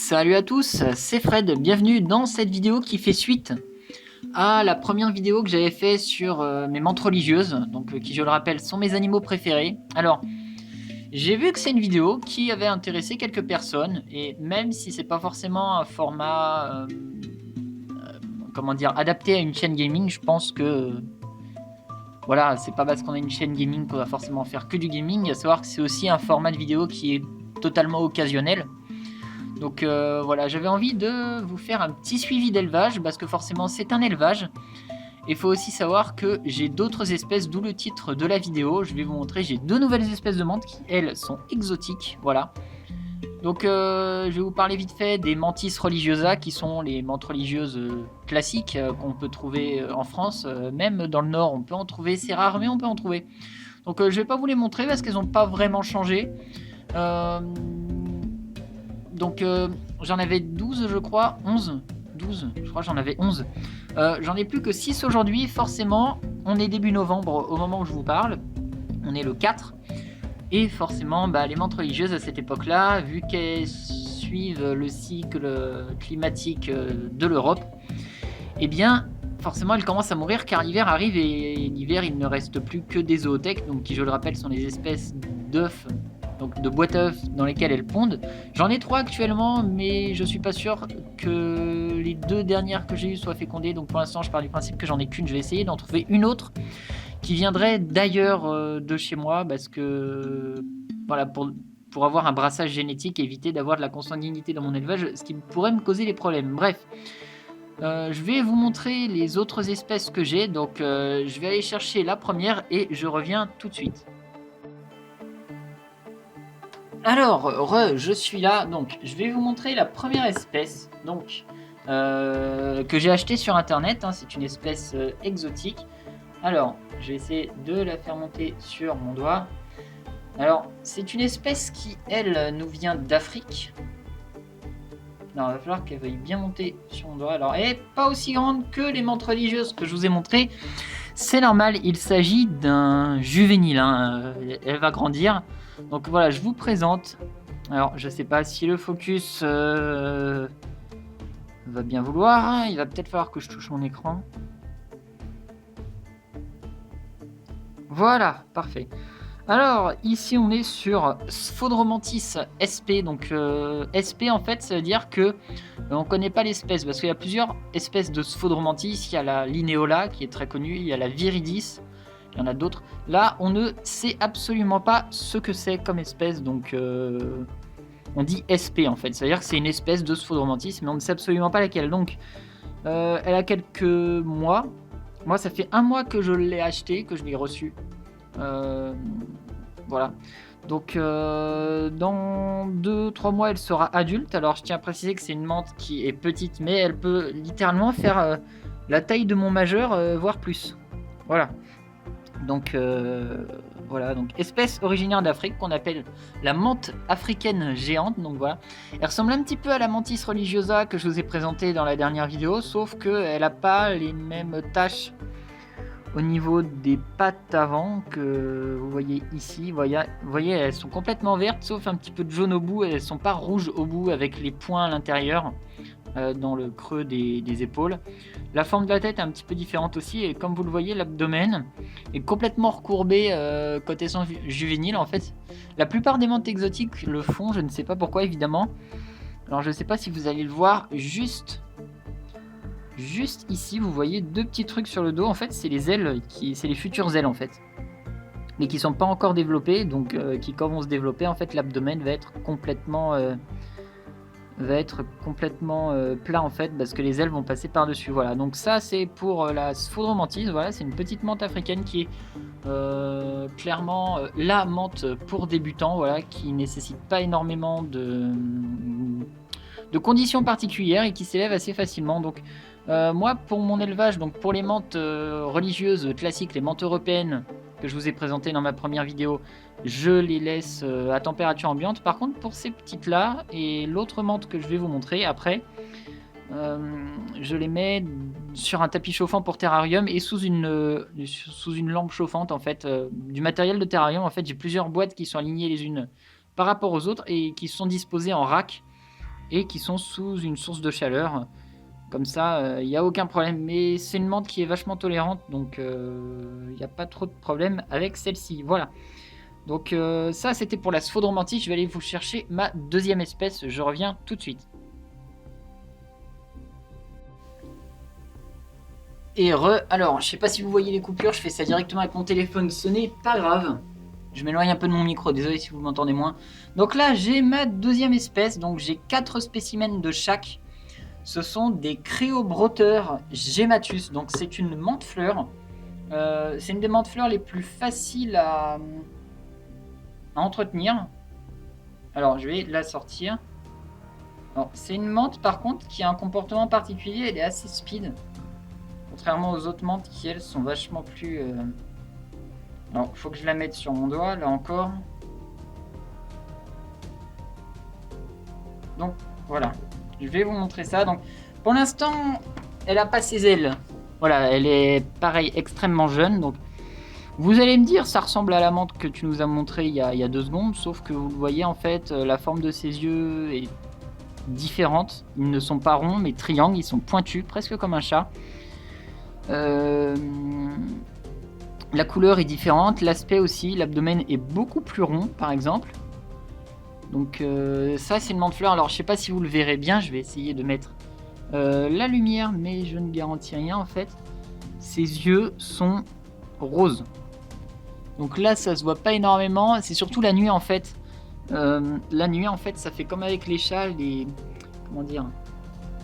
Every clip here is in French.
Salut à tous, c'est Fred, bienvenue dans cette vidéo qui fait suite à la première vidéo que j'avais fait sur mes menthes religieuses, donc qui je le rappelle sont mes animaux préférés. Alors, j'ai vu que c'est une vidéo qui avait intéressé quelques personnes, et même si c'est pas forcément un format, comment dire, adapté à une chaîne gaming, je pense que, voilà, c'est pas parce qu'on a une chaîne gaming qu'on va forcément faire que du gaming, à savoir que c'est aussi un format de vidéo qui est totalement occasionnel. Donc voilà, j'avais envie de vous faire un petit suivi d'élevage, parce que forcément c'est un élevage. Il faut aussi savoir que j'ai d'autres espèces, d'où le titre de la vidéo. Je vais vous montrer, j'ai deux nouvelles espèces de menthes qui, elles, sont exotiques. Voilà. Donc je vais vous parler vite fait des Mantis religiosa, qui sont les menthes religieuses classiques qu'on peut trouver en France. Même dans le nord, on peut en trouver. C'est rare, mais on peut en trouver. Donc je vais pas vous les montrer parce qu'elles n'ont pas vraiment changé. Donc j'en avais 12 je crois, 11, 12, je crois que j'en avais 11. J'en ai plus que 6 aujourd'hui, forcément, on est début novembre au moment où je vous parle, on est le 4, et forcément les menthes religieuses à cette époque-là, vu qu'elles suivent le cycle climatique de l'Europe, eh bien forcément elles commencent à mourir car l'hiver arrive et l'hiver il ne reste plus que des zoothèques, donc qui je le rappelle sont les espèces d'œufs, donc de boîtes à œufs dans lesquelles elles pondent. J'en ai 3 actuellement, mais je suis pas sûr que les 2 dernières que j'ai eues soient fécondées, donc pour l'instant je pars du principe que j'en ai qu'une. Je vais essayer d'en trouver une autre qui viendrait d'ailleurs de chez moi, parce que voilà, pour avoir un brassage génétique et éviter d'avoir de la consanguinité dans mon élevage, ce qui pourrait me causer des problèmes. Bref, je vais vous montrer les autres espèces que j'ai, donc je vais aller chercher la première et je reviens tout de suite. Alors, je suis là, donc je vais vous montrer la première espèce, donc que j'ai acheté sur internet, hein, c'est une espèce exotique. Alors, je vais essayer de la faire monter sur mon doigt. Alors, c'est une espèce qui, elle, nous vient d'Afrique. Non, il va falloir qu'elle veuille bien monter sur mon doigt. Alors, elle n'est pas aussi grande que les menthes religieuses que je vous ai montrées. C'est normal, il s'agit d'un juvénile, hein. Elle va grandir. Donc voilà, je vous présente. Alors, je sais pas si le focus va bien vouloir, hein. Il va peut-être falloir que je touche mon écran. Voilà, parfait. Alors, ici, on est sur Sphodromantis sp. Donc, sp, en fait, ça veut dire que on connaît pas l'espèce, parce qu'il y a plusieurs espèces de Sphodromantis. Il y a la Lineola, qui est très connue, il y a la Viridis, il y en a d'autres. Là, on ne sait absolument pas ce que c'est comme espèce, donc on dit sp, en fait. C'est-à-dire que c'est une espèce de Sphodromantis, mais on ne sait absolument pas laquelle. Donc, elle a quelques mois. Moi, ça fait 1 mois que je l'ai acheté, que je l'ai reçu. Voilà. Donc dans 2-3 mois elle sera adulte. Alors je tiens à préciser que c'est une menthe qui est petite, mais elle peut littéralement faire la taille de mon majeur, voire plus. Voilà. Donc voilà, donc espèce originaire d'Afrique qu'on appelle la menthe africaine géante. Donc voilà, elle ressemble un petit peu à la Mantis religiosa que je vous ai présentée dans la dernière vidéo, sauf qu'elle n'a pas les mêmes taches au niveau des pattes avant que vous voyez ici. Vous voyez, elles sont complètement vertes, sauf un petit peu de jaune au bout. Elles ne sont pas rouges au bout avec les points à l'intérieur, dans le creux des épaules. La forme de la tête est un petit peu différente aussi, et comme vous le voyez, l'abdomen est complètement recourbé quand elles sont juvéniles. En fait, la plupart des menthes exotiques le font, je ne sais pas pourquoi évidemment. Alors je ne sais pas si vous allez le voir, juste ici, vous voyez 2 petits trucs sur le dos. En fait, c'est les ailes, c'est les futures ailes en fait, mais qui sont pas encore développées. Donc, qui quand vont se développer, en fait, l'abdomen va être complètement plat en fait, parce que les ailes vont passer par dessus. Voilà. Donc ça, c'est pour la Sphodromantis. Voilà, c'est une petite menthe africaine qui est clairement la menthe pour débutants. Voilà, qui nécessite pas énormément de conditions particulières et qui s'élève assez facilement. Donc moi, pour mon élevage, donc pour les menthes religieuses classiques, les menthes européennes que je vous ai présentées dans ma première vidéo, je les laisse à température ambiante. Par contre, pour ces petites là et l'autre menthe que je vais vous montrer après, je les mets sur un tapis chauffant pour terrarium et sous une lampe chauffante en fait, du matériel de terrarium. En fait, j'ai plusieurs boîtes qui sont alignées les unes par rapport aux autres et qui sont disposées en rack. et qui sont sous une source de chaleur. Comme ça, il n'y a aucun problème. Mais c'est une menthe qui est vachement tolérante, donc il n'y a pas trop de problème avec celle-ci. Voilà. Donc ça, c'était pour la sphaudromantis. Je vais aller vous chercher ma deuxième espèce. Je reviens tout de suite. Alors, je sais pas si vous voyez les coupures, je fais ça directement avec mon téléphone, ce n'est pas grave. Je m'éloigne un peu de mon micro, désolé si vous m'entendez moins. Donc là, j'ai ma deuxième espèce, donc j'ai 4 spécimens de chaque. Ce sont des créobroteurs Gematus, donc c'est une menthe-fleur. C'est une des menthes-fleurs les plus faciles à entretenir. Alors, je vais la sortir. C'est une menthe, par contre, qui a un comportement particulier, elle est assez speed. Contrairement aux autres menthes qui, elles, sont vachement plus... Alors, il faut que je la mette sur mon doigt, là encore. Donc, voilà. Je vais vous montrer ça. Donc, pour l'instant, elle n'a pas ses ailes. Voilà, elle est, pareil, extrêmement jeune. Donc, vous allez me dire, ça ressemble à la menthe que tu nous as montré il y a 2 secondes. Sauf que vous le voyez, en fait, la forme de ses yeux est différente. Ils ne sont pas ronds, mais triangles. Ils sont pointus, presque comme un chat. La couleur est différente, l'aspect aussi, l'abdomen est beaucoup plus rond par exemple. Donc ça c'est une menthe-fleur, alors je sais pas si vous le verrez bien, je vais essayer de mettre la lumière, mais je ne garantis rien en fait. Ses yeux sont roses. Donc là ça se voit pas énormément, c'est surtout la nuit en fait. La nuit en fait ça fait comme avec les chats, comment dire,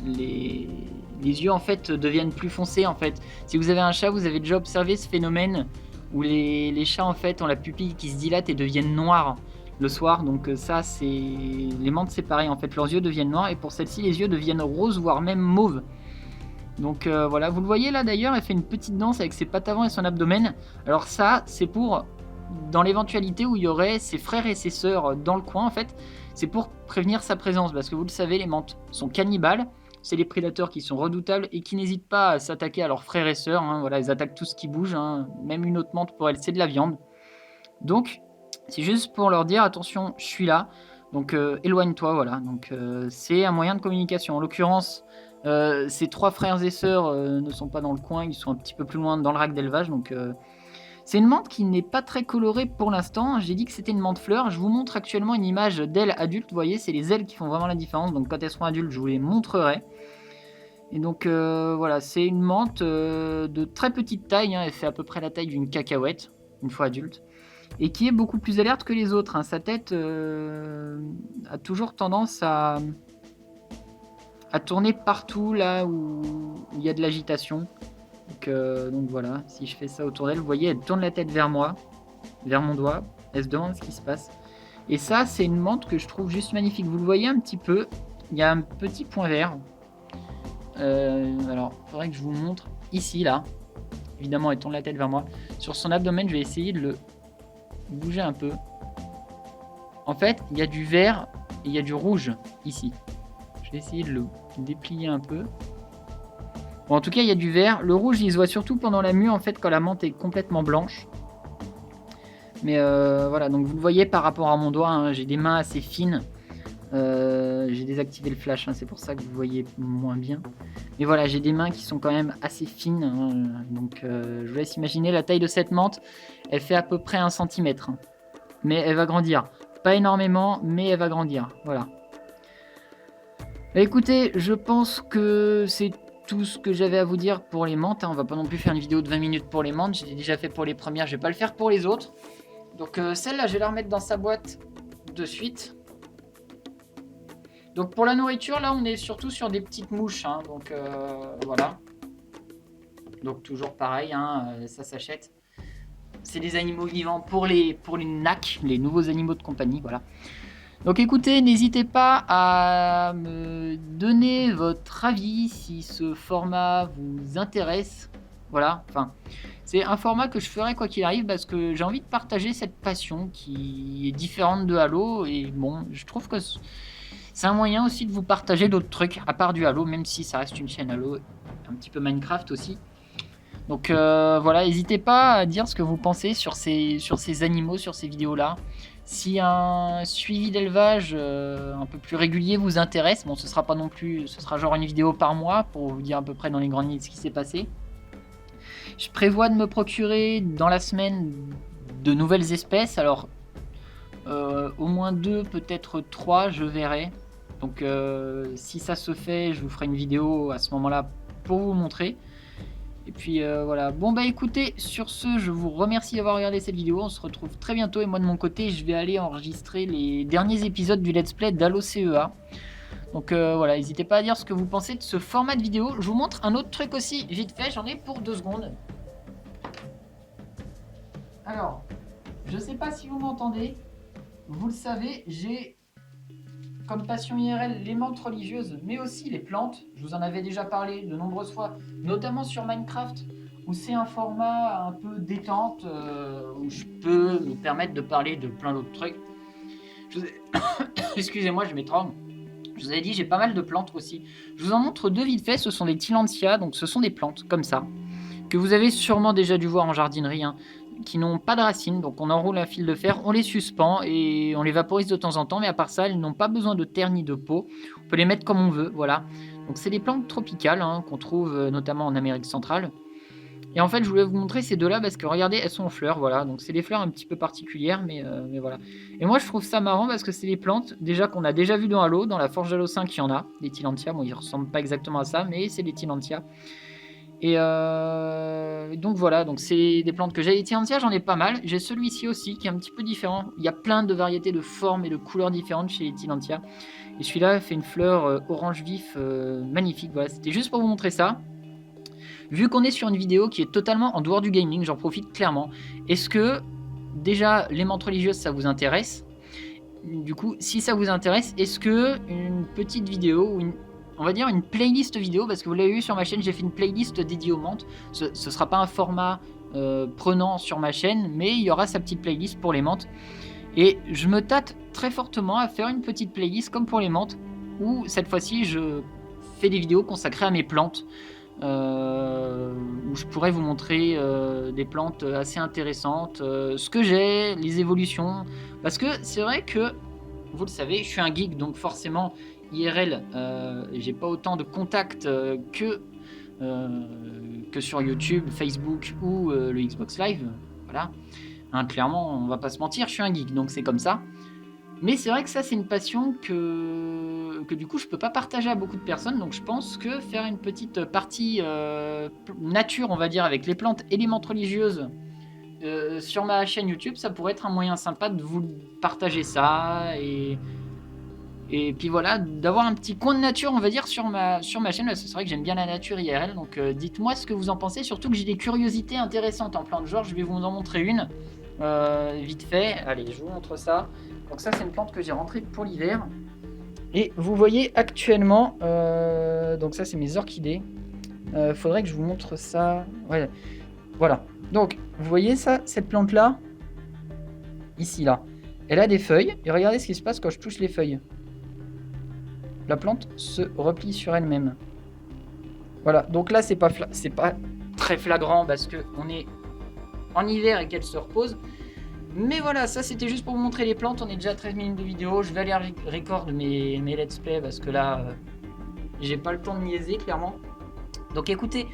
les yeux en fait deviennent plus foncés en fait. Si vous avez un chat, vous avez déjà observé ce phénomène où les chats en fait ont la pupille qui se dilate et deviennent noirs le soir. Donc ça c'est... Les menthes c'est pareil en fait, leurs yeux deviennent noirs et pour celle-ci les yeux deviennent roses voire même mauves. Donc voilà, vous le voyez là d'ailleurs, elle fait une petite danse avec ses pattes avant et son abdomen. Alors ça c'est pour... Dans l'éventualité où il y aurait ses frères et ses sœurs dans le coin en fait, c'est pour prévenir sa présence parce que vous le savez, les menthes sont cannibales. C'est les prédateurs qui sont redoutables et qui n'hésitent pas à s'attaquer à leurs frères et sœurs. Hein. Voilà, ils attaquent tout ce qui bouge. Hein. Même une autre menthe pour elle, c'est de la viande. Donc, c'est juste pour leur dire attention, je suis là. Donc, éloigne-toi. Voilà. Donc, c'est un moyen de communication. En l'occurrence, ces 3 frères et sœurs ne sont pas dans le coin. Ils sont un petit peu plus loin dans le rack d'élevage. Donc, c'est une menthe qui n'est pas très colorée pour l'instant. J'ai dit que c'était une menthe fleur. Je vous montre actuellement une image d'ailes adultes. Vous voyez, c'est les ailes qui font vraiment la différence. Donc quand elles seront adultes, je vous les montrerai. Et donc voilà, c'est une menthe de très petite taille. Hein. Elle fait à peu près la taille d'une cacahuète, une fois adulte. Et qui est beaucoup plus alerte que les autres. Hein. Sa tête a toujours tendance à tourner partout là où il y a de l'agitation. Donc voilà, si je fais ça autour d'elle, vous voyez, elle tourne la tête vers moi, vers mon doigt, elle se demande ce qui se passe. Et ça, c'est une menthe que je trouve juste magnifique. Vous le voyez un petit peu, il y a un petit point vert. Alors, il faudrait que je vous montre ici, là. Évidemment, elle tourne la tête vers moi. Sur son abdomen, je vais essayer de le bouger un peu. En fait, il y a du vert et il y a du rouge ici. Je vais essayer de le déplier un peu. Bon, en tout cas, il y a du vert. Le rouge, il se voit surtout pendant la mue, en fait, quand la menthe est complètement blanche. Mais voilà, donc vous le voyez par rapport à mon doigt, hein, j'ai des mains assez fines. J'ai désactivé le flash, hein, c'est pour ça que vous voyez moins bien. Mais voilà, j'ai des mains qui sont quand même assez fines. Hein, donc je vous laisse imaginer la taille de cette menthe. Elle fait à peu près 1 cm. Hein, mais elle va grandir. Pas énormément, mais elle va grandir. Voilà. Bah, écoutez, je pense que c'est tout ce que j'avais à vous dire pour les menthes. Hein. On va pas non plus faire une vidéo de 20 minutes pour les menthes. Je l'ai déjà fait pour les premières, je vais pas le faire pour les autres. Donc celle-là, je vais la remettre dans sa boîte de suite. Donc pour la nourriture, là, on est surtout sur des petites mouches. Hein. Donc voilà. Donc toujours pareil, hein, ça s'achète. C'est des animaux vivants pour les NAC, les nouveaux animaux de compagnie, voilà. Donc écoutez, n'hésitez pas à me donner votre avis si ce format vous intéresse. Voilà, enfin, c'est un format que je ferai quoi qu'il arrive parce que j'ai envie de partager cette passion qui est différente de Halo. Et bon, je trouve que c'est un moyen aussi de vous partager d'autres trucs à part du Halo, même si ça reste une chaîne Halo, un petit peu Minecraft aussi. Donc voilà, n'hésitez pas à dire ce que vous pensez sur ces animaux, sur ces vidéos-là. Si un suivi d'élevage un peu plus régulier vous intéresse, bon, ce sera pas non plus, ce sera genre une vidéo par mois pour vous dire à peu près dans les grandes lignes ce qui s'est passé. Je prévois de me procurer dans la semaine de nouvelles espèces. Alors, au moins 2, peut-être 3, je verrai. Donc, si ça se fait, je vous ferai une vidéo à ce moment-là pour vous montrer. Et puis voilà. Bon bah écoutez, sur ce, je vous remercie d'avoir regardé cette vidéo. On se retrouve très bientôt et moi de mon côté, je vais aller enregistrer les derniers épisodes du Let's Play d'Halo CEA. Donc voilà, n'hésitez pas à dire ce que vous pensez de ce format de vidéo. Je vous montre un autre truc aussi, vite fait, j'en ai pour 2 secondes. Alors, je sais pas si vous m'entendez. Vous le savez, j'ai comme passion IRL les menthes religieuses, mais aussi les plantes. Je vous en avais déjà parlé de nombreuses fois, notamment sur Minecraft, où c'est un format un peu détente, où je peux me permettre de parler de plein d'autres trucs. Vous ai... Excusez-moi, je m'étrangle. Je vous avais dit, j'ai pas mal de plantes aussi. Je vous en montre 2 vite fait, ce sont des Tillandsia, donc ce sont des plantes comme ça, que vous avez sûrement déjà dû voir en jardinerie, hein, qui n'ont pas de racines, donc on enroule un fil de fer, on les suspend et on les vaporise de temps en temps, mais à part ça, elles n'ont pas besoin de terre ni de pot. On peut les mettre comme on veut, voilà. Donc c'est des plantes tropicales hein, qu'on trouve notamment en Amérique centrale. Et en fait, je voulais vous montrer ces deux-là parce que regardez, elles sont en fleurs, voilà. Donc c'est des fleurs un petit peu particulières, mais voilà. Et moi, je trouve ça marrant parce que c'est des plantes déjà qu'on a déjà vu dans Halo, dans la Forge d'Halo 5, il y en a, des Tillandsia. Bon, ils ressemblent pas exactement à ça, mais c'est des Tillandsia. Et donc voilà, donc c'est des plantes que j'ai. Les Tillandsia, j'en ai pas mal. J'ai celui-ci aussi qui est un petit peu différent. Il y a plein de variétés de formes et de couleurs différentes chez les Tillandsia. Et celui-là fait une fleur orange vif magnifique. Voilà, c'était juste pour vous montrer ça. Vu qu'on est sur une vidéo qui est totalement en dehors du gaming, j'en profite clairement. Est-ce que déjà les menthes religieuses ça vous intéresse? Du coup, si ça vous intéresse, est-ce que une petite vidéo ou on va dire une playlist vidéo, parce que vous l'avez vu sur ma chaîne, j'ai fait une playlist dédiée aux menthes. Ce ne sera pas un format prenant sur ma chaîne, mais il y aura sa petite playlist pour les menthes. Et je me tâte très fortement à faire une petite playlist comme pour les menthes, où cette fois-ci je fais des vidéos consacrées à mes plantes, où je pourrais vous montrer des plantes assez intéressantes, ce que j'ai, les évolutions. Parce que c'est vrai que, vous le savez, je suis un geek, donc forcément, IRL, j'ai pas autant de contacts que sur YouTube, Facebook ou le Xbox Live. Voilà. Hein, clairement, on va pas se mentir, je suis un geek, donc c'est comme ça. Mais c'est vrai que ça, c'est une passion que du coup, je peux pas partager à beaucoup de personnes. Donc je pense que faire une petite partie nature, on va dire, avec les plantes et les menthes religieuses sur ma chaîne YouTube, ça pourrait être un moyen sympa de vous partager ça. Et puis voilà, d'avoir un petit coin de nature, on va dire, sur ma chaîne. Parce que c'est vrai que j'aime bien la nature IRL. Donc dites-moi ce que vous en pensez. Surtout que j'ai des curiosités intéressantes en plantes. Genre, je vais vous en montrer une vite fait. Allez, je vous montre ça. Donc ça, c'est une plante que j'ai rentrée pour l'hiver. Et vous voyez actuellement, donc ça, c'est mes orchidées. Faudrait que je vous montre ça. Ouais, voilà. Donc, vous voyez ça, cette plante-là, ici, là. Elle a des feuilles. Et regardez ce qui se passe quand je touche les feuilles. La plante se replie sur elle-même. Voilà. Donc là, c'est pas très flagrant parce que on est en hiver et qu'elle se repose. Mais voilà, ça c'était juste pour vous montrer les plantes. On est déjà à 13 minutes de vidéo. Je vais aller record mes let's play parce que là, j'ai pas le temps de niaiser clairement. Donc écoutez,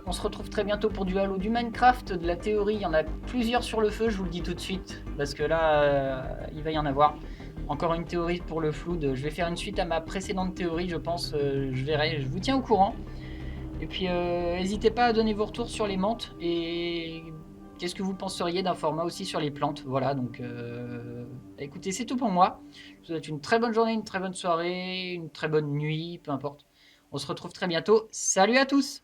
on se retrouve très bientôt pour du Halo, du Minecraft, de la théorie. Il y en a plusieurs sur le feu, je vous le dis tout de suite. Parce que là, il va y en avoir. Encore une théorie pour le flood. Je vais faire une suite à ma précédente théorie, je pense. Je verrai, je vous tiens au courant. Et puis, n'hésitez pas à donner vos retours sur les menthes et qu'est-ce que vous penseriez d'un format aussi sur les plantes. Voilà, donc écoutez, c'est tout pour moi. Je vous souhaite une très bonne journée, une très bonne soirée, une très bonne nuit, peu importe. On se retrouve très bientôt. Salut à tous!